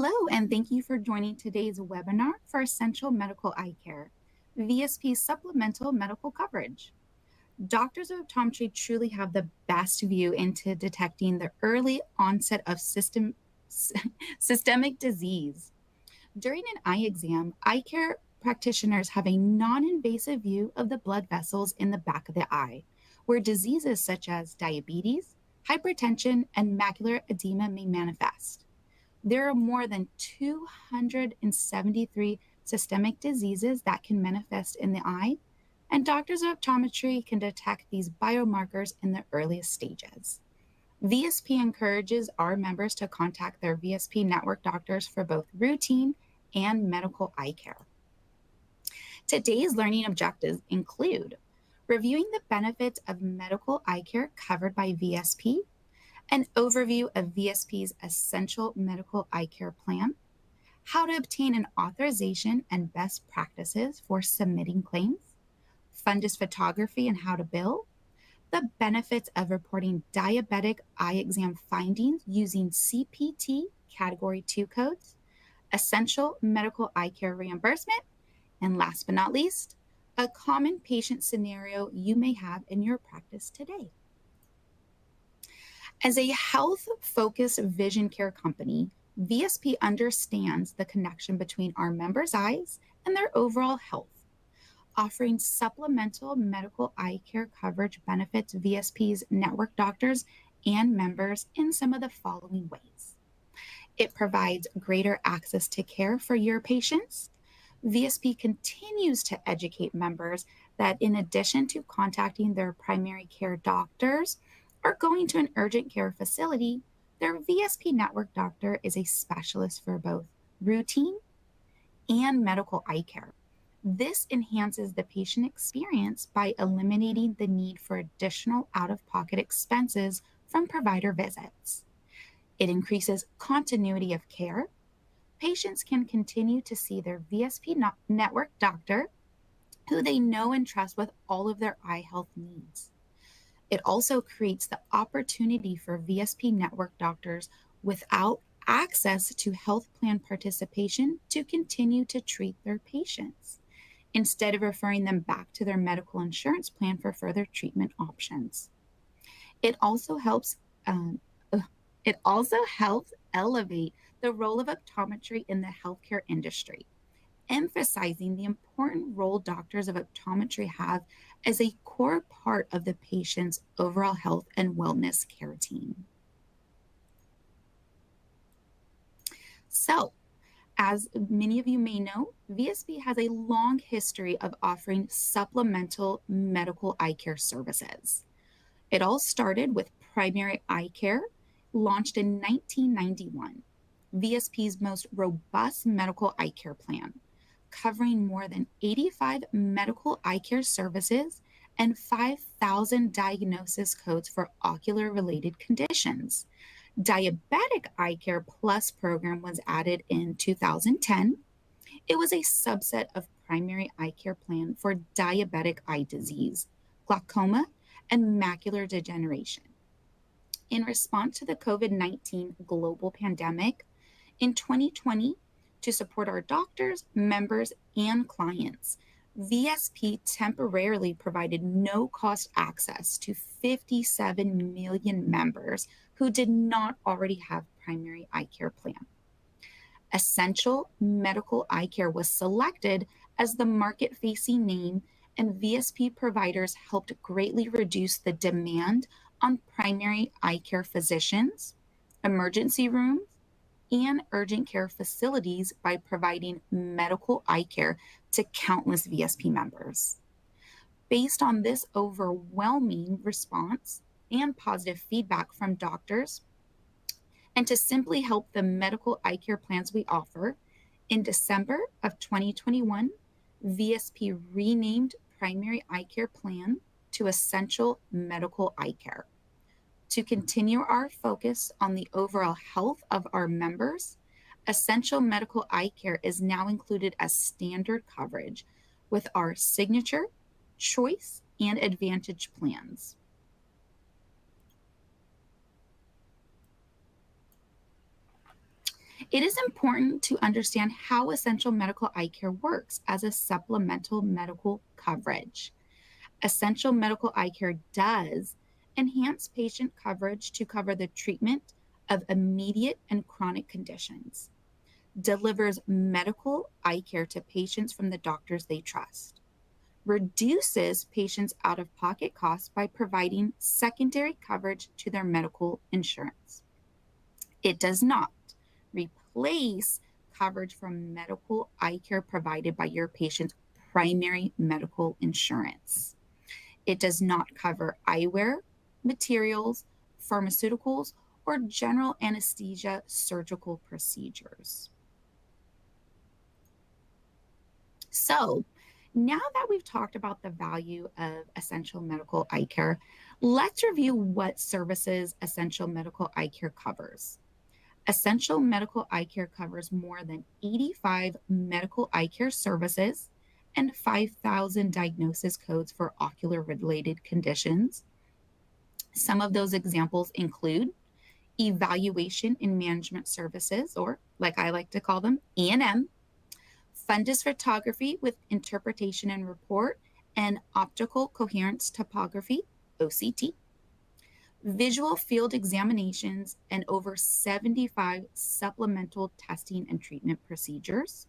Hello, and thank you for joining today's webinar for Essential Medical Eye Care, VSP Supplemental Medical Coverage. Doctors of optometry truly have the best view into detecting the early onset of systemic disease. During an eye exam, eye care practitioners have a non-invasive view of the blood vessels in the back of the eye, where diseases such as diabetes, hypertension, and macular edema may manifest. There are more than 273 systemic diseases that can manifest in the eye, and doctors of optometry can detect these biomarkers in the earliest stages. VSP encourages our members to contact their VSP network doctors for both routine and medical eye care. Today's learning objectives include reviewing the benefits of medical eye care covered by VSP, an overview of VSP's Essential Medical Eye Care Plan, how to obtain an authorization and best practices for submitting claims, fundus photography and how to bill, the benefits of reporting diabetic eye exam findings using CPT Category 2 codes, essential medical eye care reimbursement, and last but not least, a common patient scenario you may have in your practice today. As a health-focused vision care company, VSP understands the connection between our members' eyes and their overall health. Offering supplemental medical eye care coverage benefits VSP's network doctors and members in some of the following ways. It provides greater access to care for your patients. VSP continues to educate members that in addition to contacting their primary care doctors, or going to an urgent care facility, their VSP network doctor is a specialist for both routine and medical eye care. This enhances the patient experience by eliminating the need for additional out-of-pocket expenses from provider visits. It increases continuity of care. Patients can continue to see their VSP network doctor, who they know and trust with all of their eye health needs. It also creates the opportunity for VSP network doctors without access to health plan participation to continue to treat their patients, instead of referring them back to their medical insurance plan for further treatment options. It also helps elevate the role of optometry in the healthcare industry, emphasizing the important role doctors of optometry have as a core part of the patient's overall health and wellness care team. So, as many of you may know, VSP has a long history of offering supplemental medical eye care services. It all started with primary eye care, launched in 1991, VSP's most robust medical eye care plan, covering more than 85 medical eye care services and 5,000 diagnosis codes for ocular-related conditions. Diabetic Eye Care Plus program was added in 2010. It was a subset of primary eye care plan for diabetic eye disease, glaucoma, and macular degeneration. In response to the COVID-19 global pandemic, in 2020, to support our doctors, members, and clients, VSP temporarily provided no-cost access to 57 million members who did not already have primary eye care plan. Essential Medical Eye Care was selected as the market-facing name, and VSP providers helped greatly reduce the demand on primary eye care physicians, emergency rooms, and urgent care facilities by providing medical eye care to countless VSP members. Based on this overwhelming response and positive feedback from doctors, and to simply help the medical eye care plans we offer, in December of 2021, VSP renamed Primary Eye Care Plan to Essential Medical Eye Care. To continue our focus on the overall health of our members, Essential Medical Eye Care is now included as standard coverage with our Signature, Choice, and Advantage plans. It is important to understand how essential medical eye care works as a supplemental medical coverage. Essential medical eye care does enhance patient coverage to cover the treatment of immediate and chronic conditions, delivers medical eye care to patients from the doctors they trust, reduces patients' out of pocket costs by providing secondary coverage to their medical insurance. It does not replace coverage from medical eye care provided by your patient's primary medical insurance. It does not cover eyewear, materials, pharmaceuticals, or general anesthesia surgical procedures. So, now that we've talked about the value of essential medical eye care, let's review what services essential medical eye care covers. Essential medical eye care covers more than 85 medical eye care services and 5,000 diagnosis codes for ocular related conditions. Some of those examples include evaluation and management services, or like I like to call them, E&M, fundus photography with interpretation and report, and optical coherence topography, OCT, visual field examinations, and over 75 supplemental testing and treatment procedures,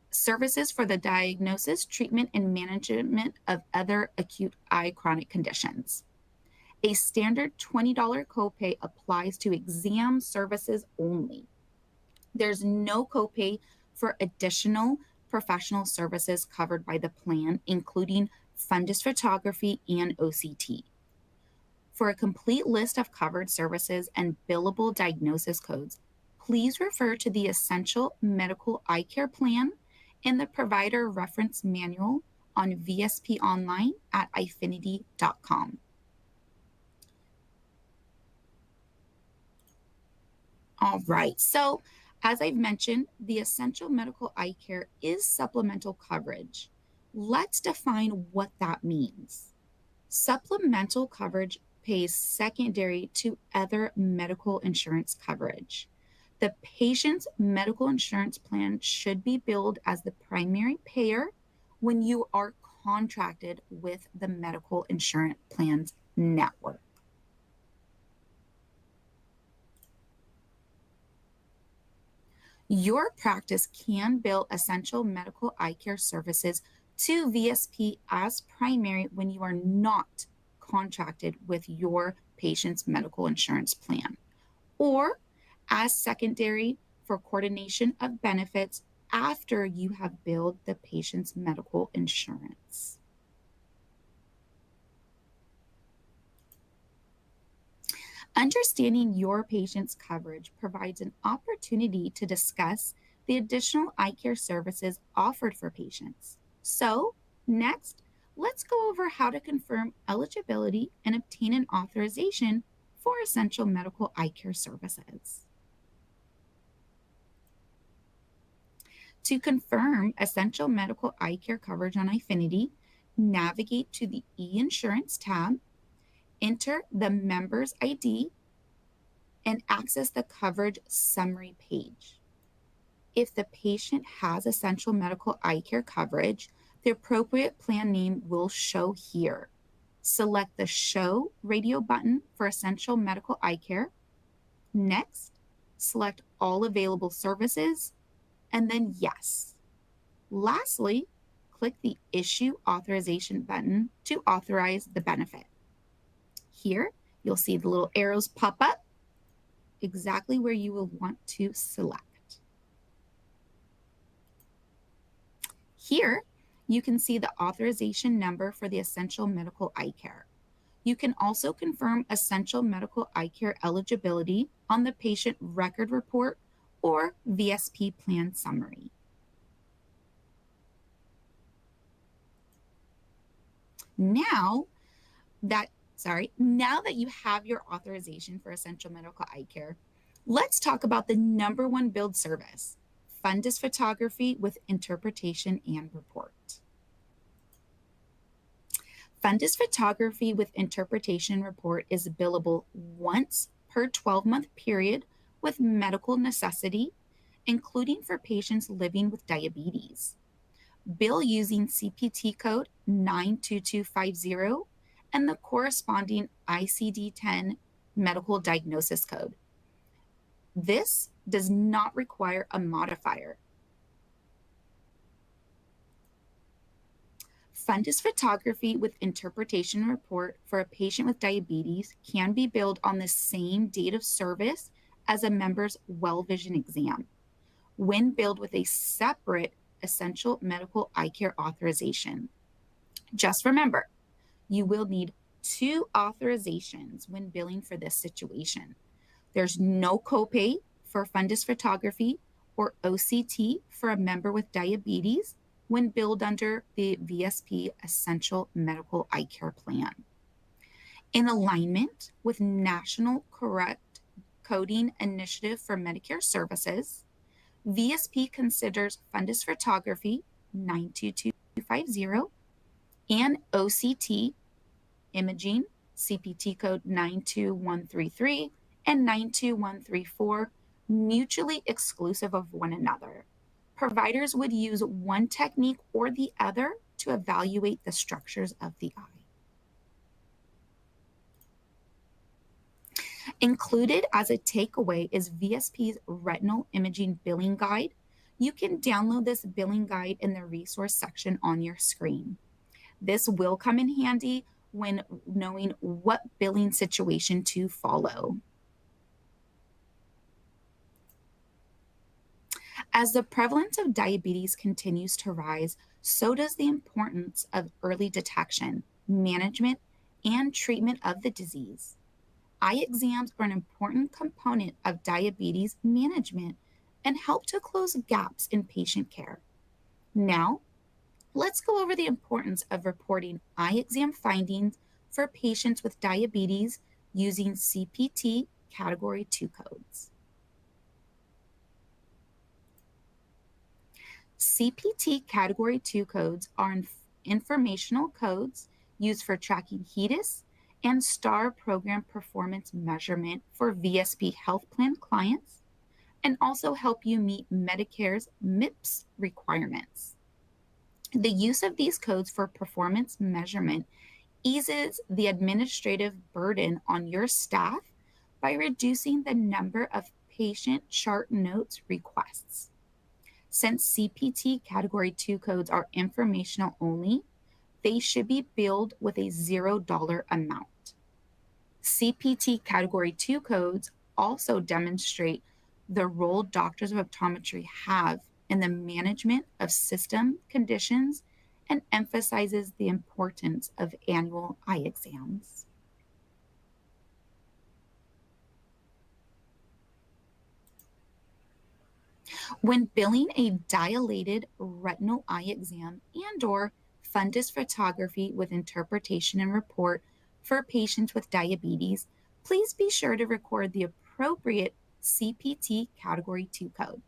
services for the diagnosis, treatment, and management of other acute eye chronic conditions. A standard $20 copay applies to exam services only. There's no copay for additional professional services covered by the plan, including fundus photography and OCT. For a complete list of covered services and billable diagnosis codes, please refer to the Essential Medical Eye Care Plan and the Provider Reference Manual on VSP Online at eyefinity.com. All right, so as I've mentioned, the essential medical eye care is supplemental coverage. Let's define what that means. Supplemental coverage pays secondary to other medical insurance coverage. The patient's medical insurance plan should be billed as the primary payer when you are contracted with the medical insurance plan's network. Your practice can bill essential medical eye care services to VSP as primary when you are not contracted with your patient's medical insurance plan, or as secondary for coordination of benefits after you have billed the patient's medical insurance. Understanding your patient's coverage provides an opportunity to discuss the additional eye care services offered for patients. So, next, let's go over how to confirm eligibility and obtain an authorization for essential medical eye care services. To confirm essential medical eye care coverage on Eyefinity, navigate to the e-insurance tab, enter the member's ID, and access the coverage summary page. If the patient has essential medical eye care coverage, the appropriate plan name will show here. Select the Show Radio button for essential medical eye care. Next, select all available services, and then Yes. Lastly, click the Issue Authorization button to authorize the benefit. Here, you'll see the little arrows pop up exactly where you will want to select. Here, you can see the authorization number for the essential medical eye care. You can also confirm essential medical eye care eligibility on the patient record report or VSP plan summary. Now that you have your authorization for essential medical eye care, let's talk about the number one billed service, fundus photography with interpretation and report. Fundus photography with interpretation report is billable once per 12-month period with medical necessity, including for patients living with diabetes. Bill using CPT code 92250 and the corresponding ICD 10 medical diagnosis code. This does not require a modifier. Fundus photography with interpretation report for a patient with diabetes can be billed on the same date of service as a member's well vision exam when billed with a separate essential medical eye care authorization. Just remember, you will need 2 authorizations when billing for this situation. There's no copay for fundus photography or OCT for a member with diabetes when billed under the VSP Essential Medical Eye Care Plan. In alignment with National Correct Coding Initiative for Medicare Services, VSP considers fundus photography 92250 and OCT imaging CPT code 92133 and 92134 mutually exclusive of one another. Providers would use one technique or the other to evaluate the structures of the eye. Included as a takeaway is VSP's retinal imaging billing guide. You can download this billing guide in the resource section on your screen. This will come in handy when knowing what billing situation to follow. As the prevalence of diabetes continues to rise, so does the importance of early detection, management, and treatment of the disease. Eye exams are an important component of diabetes management and help to close gaps in patient care. Now, let's go over the importance of reporting eye exam findings for patients with diabetes using CPT Category 2 codes. CPT Category 2 codes are informational codes used for tracking HEDIS and STAR program performance measurement for VSP health plan clients, and also help you meet Medicare's MIPS requirements. The use of these codes for performance measurement eases the administrative burden on your staff by reducing the number of patient chart notes requests. Since CPT Category 2 codes are informational only, they should be billed with a $0 amount. CPT Category 2 codes also demonstrate the role doctors of optometry have in the management of system conditions and emphasizes the importance of annual eye exams. When billing a dilated retinal eye exam and/or fundus photography with interpretation and report for patients with diabetes, please be sure to record the appropriate CPT Category 2 code.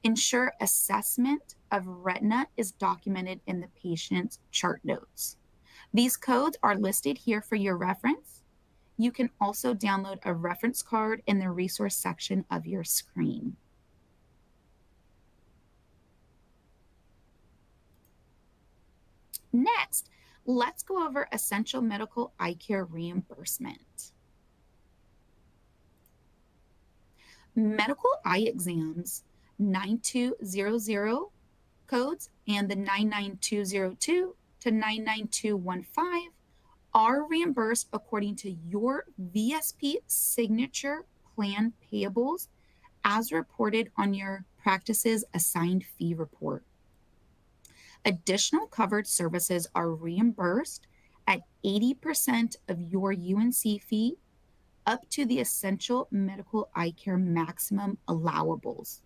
Ensure assessment of retina is documented in the patient's chart notes. These codes are listed here for your reference. You can also download a reference card in the resource section of your screen. Next, let's go over essential medical eye care reimbursement. Medical eye exams 9200 codes and the 99202 to 99215 are reimbursed according to your VSP signature plan payables as reported on your practice's assigned fee report. Additional covered services are reimbursed at 80% of your UNC fee up to the essential medical eye care maximum allowables,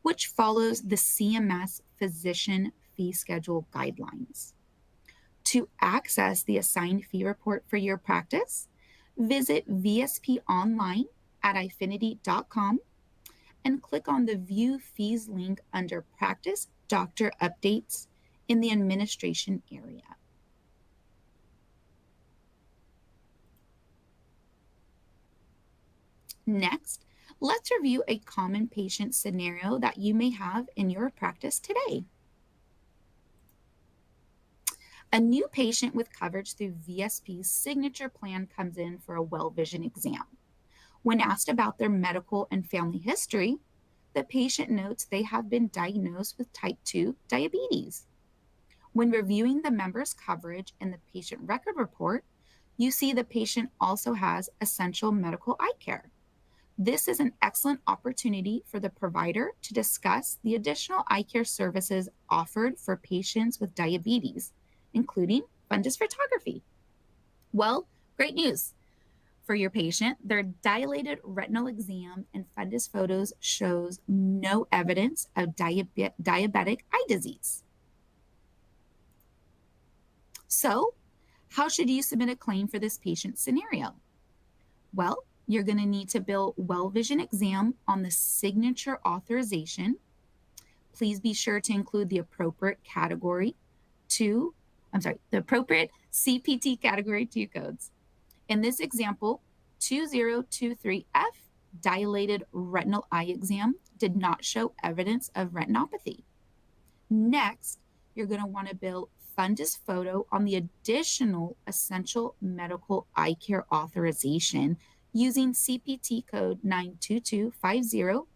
which follows the CMS physician fee schedule guidelines. To access the assigned fee report for your practice, visit VSP online at eyefinity.com and click on the View Fees link under Practice Doctor Updates in the administration area. Next, Let's review a common patient scenario that you may have in your practice today. A new patient with coverage through VSP's signature plan comes in for a well vision exam. When asked about their medical and family history, the patient notes they have been diagnosed with type 2 diabetes. When reviewing the member's coverage in the patient record report, you see the patient also has essential medical eye care. This is an excellent opportunity for the provider to discuss the additional eye care services offered for patients with diabetes, including fundus photography. Well, great news. For your patient, their dilated retinal exam and fundus photos shows no evidence of diabetic eye disease. So, how should you submit a claim for this patient scenario? Well, you're going to need to bill well vision exam on the signature authorization. Please be sure to include the appropriate the appropriate CPT category 2 codes. In this example, 2023F, dilated retinal eye exam, did not show evidence of retinopathy. Next, you're going to want to bill fundus photo on the additional essential medical eye care authorization using CPT code 92250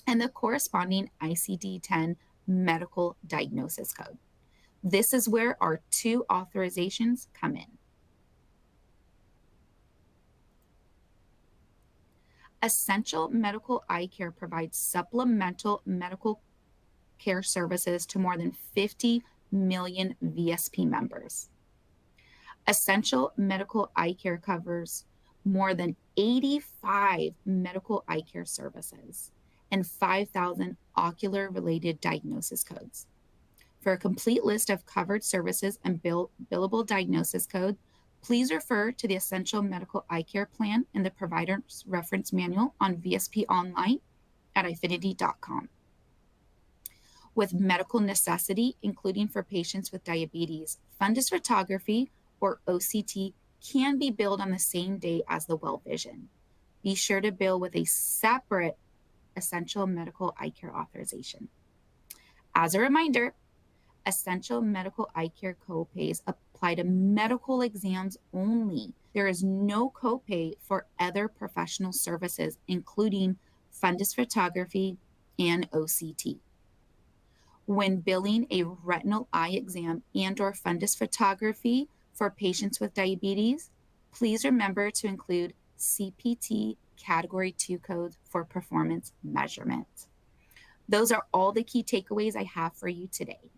and the corresponding ICD-10 medical diagnosis code. This is where our 2 authorizations come in. Essential medical eye care provides supplemental medical care services to more than 50 million VSP members. Essential medical eye care covers more than 85 medical eye care services and 5,000 ocular-related diagnosis codes. For a complete list of covered services and billable diagnosis code, please refer to the Essential Medical Eye Care Plan in the Provider's Reference Manual on VSP Online at eyefinity.com. With medical necessity, including for patients with diabetes, fundus photography, or OCT can be billed on the same day as the well vision. Be sure to bill with a separate essential medical eye care authorization. As a reminder, essential medical eye care copays apply to medical exams only. There is no copay for other professional services, including fundus photography and OCT. When billing a retinal eye exam and/or fundus photography for patients with diabetes, please remember to include CPT Category 2 codes for performance measurement. Those are all the key takeaways I have for you today.